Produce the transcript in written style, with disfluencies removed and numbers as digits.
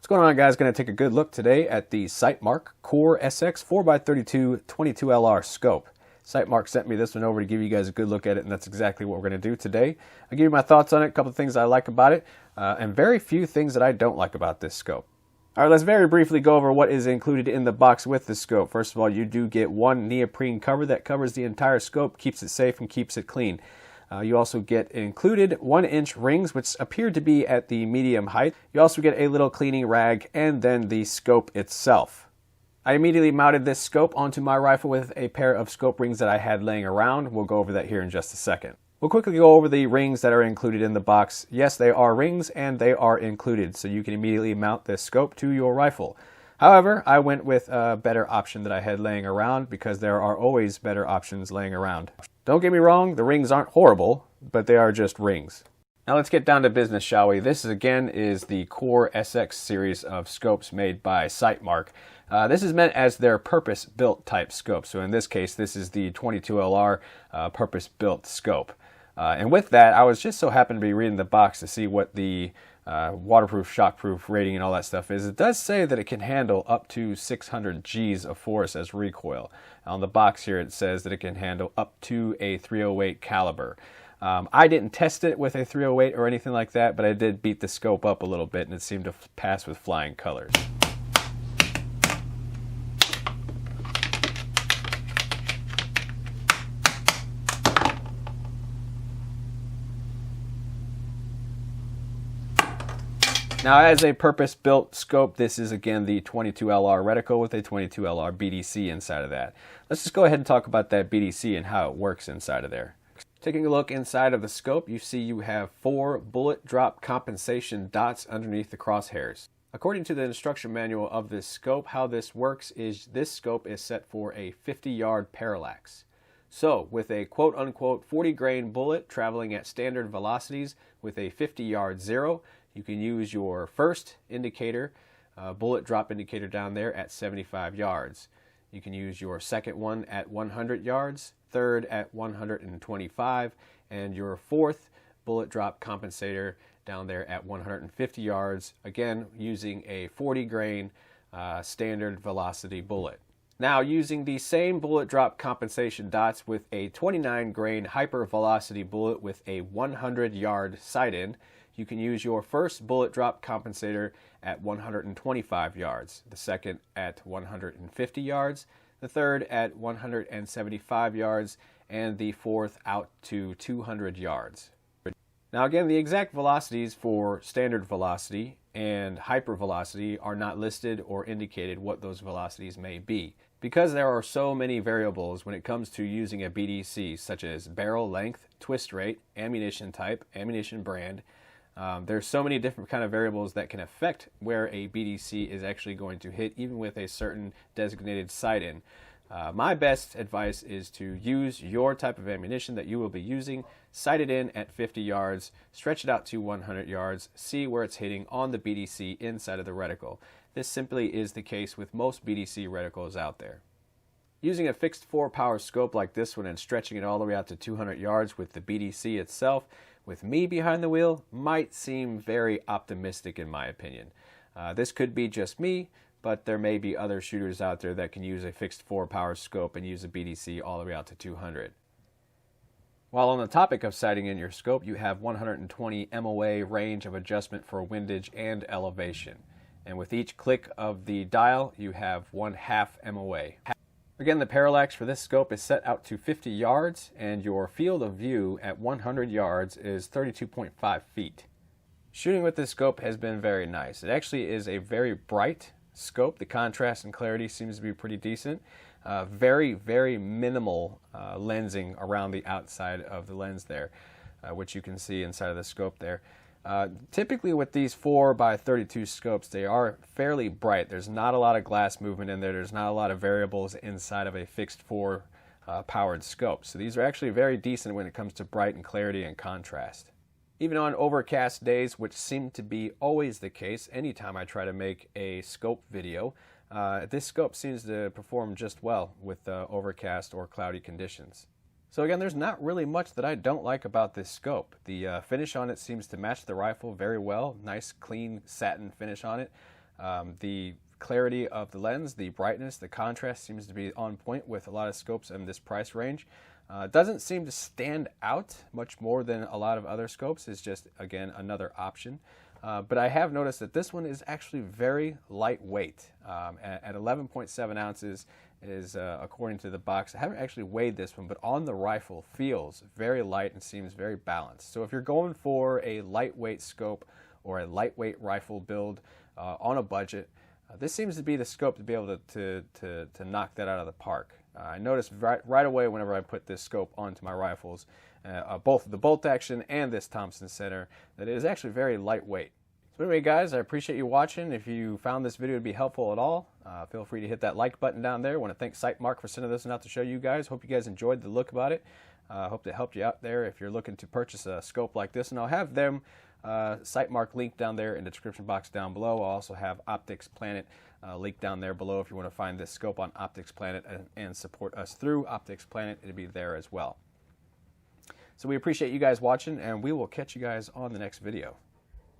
What's going on, guys? Going to take a good look today at the Sightmark Core SX 4x32 22LR scope. Sightmark sent me this one over to give you guys a good look at it, and that's exactly what we're going to do today. I'll give you my thoughts on it, a couple of things I like about it, and very few things that I don't like about this scope. All right, let's very briefly go over what is included in the box with the scope. First of all, you do get one neoprene cover that covers the entire scope, keeps it safe and keeps it clean. You also get included 1-inch rings, which appear to be at the medium height. You also get a little cleaning rag and then the scope itself. I immediately mounted this scope onto my rifle with a pair of scope rings that I had laying around. We'll go over that here in just a second. We'll quickly go over the rings that are included in the box. Yes, they are rings and they are included, so you can immediately mount this scope to your rifle. However, I went with a better option that I had laying around because there are always better options laying around. Don't get me wrong, the rings aren't horrible, but they are just rings. Now let's get down to business, shall we? This again is the Core SX series of scopes made by Sightmark. This is meant as their purpose-built type scope. So in this case, this is the 22LR purpose-built scope. And with that, I was just so happened to be reading the box to see what the waterproof, shockproof rating and all that stuff is. It does say that it can handle up to 600 Gs of force as recoil. On the box here it says that it can handle up to a 308 caliber. I didn't test it with a 308 or anything like that, but I did beat the scope up a little bit and it seemed to pass with flying colors. Now, as a purpose-built scope, this is again the 22LR reticle with a 22LR BDC inside of that. Let's just go ahead and talk about that BDC and how it works inside of there. Taking a look inside of the scope, you see you have 4 bullet drop compensation dots underneath the crosshairs. According to the instruction manual of this scope, how this works is this scope is set for a 50-yard parallax. So, with a quote-unquote 40-grain bullet traveling at standard velocities with a 50-yard zero, you can use your first indicator, bullet drop indicator down there at 75 yards. You can use your second one at 100 yards, third at 125, and your fourth bullet drop compensator down there at 150 yards, again using a 40-grain standard velocity bullet. Now, using the same bullet drop compensation dots with a 29-grain hypervelocity bullet with a 100-yard sight-in, you can use your first bullet drop compensator at 125 yards, the second at 150 yards, the third at 175 yards, and the fourth out to 200 yards. Now again, the exact velocities for standard velocity and hypervelocity are not listed or indicated what those velocities may be. Because there are so many variables when it comes to using a BDC, such as barrel length, twist rate, ammunition type, ammunition brand, there's so many different kind of variables that can affect where a BDC is actually going to hit, even with a certain designated sight-in. My best advice is to use your type of ammunition that you will be using, sight it in at 50 yards, stretch it out to 100 yards, see where it's hitting on the BDC inside of the reticle. This simply is the case with most BDC reticles out there. Using a fixed 4-power scope like this one and stretching it all the way out to 200 yards with the BDC itself, with me behind the wheel, might seem very optimistic in my opinion. This could be just me, but there may be other shooters out there that can use a fixed 4-power scope and use a BDC all the way out to 200. While on the topic of sighting in your scope, you have 120 MOA range of adjustment for windage and elevation. And with each click of the dial, you have 1/2 MOA. Again, the parallax for this scope is set out to 50 yards, and your field of view at 100 yards is 32.5 feet. Shooting with this scope has been very nice. It actually is a very bright scope. The contrast and clarity seems to be pretty decent. Very, very minimal lensing around the outside of the lens there, which you can see inside of the scope there. Typically with these 4x32 scopes, they are fairly bright. There's not a lot of glass movement in there. There's not a lot of variables inside of a fixed 4 powered scope. So these are actually very decent when it comes to bright and clarity and contrast. Even on overcast days, which seem to be always the case anytime I try to make a scope video, this scope seems to perform just well with overcast or cloudy conditions. So again, there's not really much that I don't like about this scope. The finish on it seems to match the rifle very well. Nice, clean satin finish on it. The clarity of the lens, the brightness, the contrast seems to be on point with a lot of scopes in this price range. Doesn't seem to stand out much more than a lot of other scopes. It's just, again, another option. But I have noticed that this one is actually very lightweight. At 11.7 ounces is, according to the box, I haven't actually weighed this one, but on the rifle feels very light and seems very balanced. So if you're going for a lightweight scope or a lightweight rifle build on a budget, this seems to be the scope to be able to knock that out of the park. I noticed right away whenever I put this scope onto my rifles, both the bolt action and this Thompson Center, that it is actually very lightweight. So anyway, guys, I appreciate you watching. If you found this video to be helpful at all, feel free to hit that like button down there. I want to thank Sightmark for sending this one out to show you guys. Hope you guys enjoyed the look about it. Hope it helped you out there if you're looking to purchase a scope like this. And I'll have them Sightmark link down there in the description box down below. I'll also have Optics Planet link down there below if you want to find this scope on Optics Planet and support us through Optics Planet. It'll be there as well. So we appreciate you guys watching, and we will catch you guys on the next video.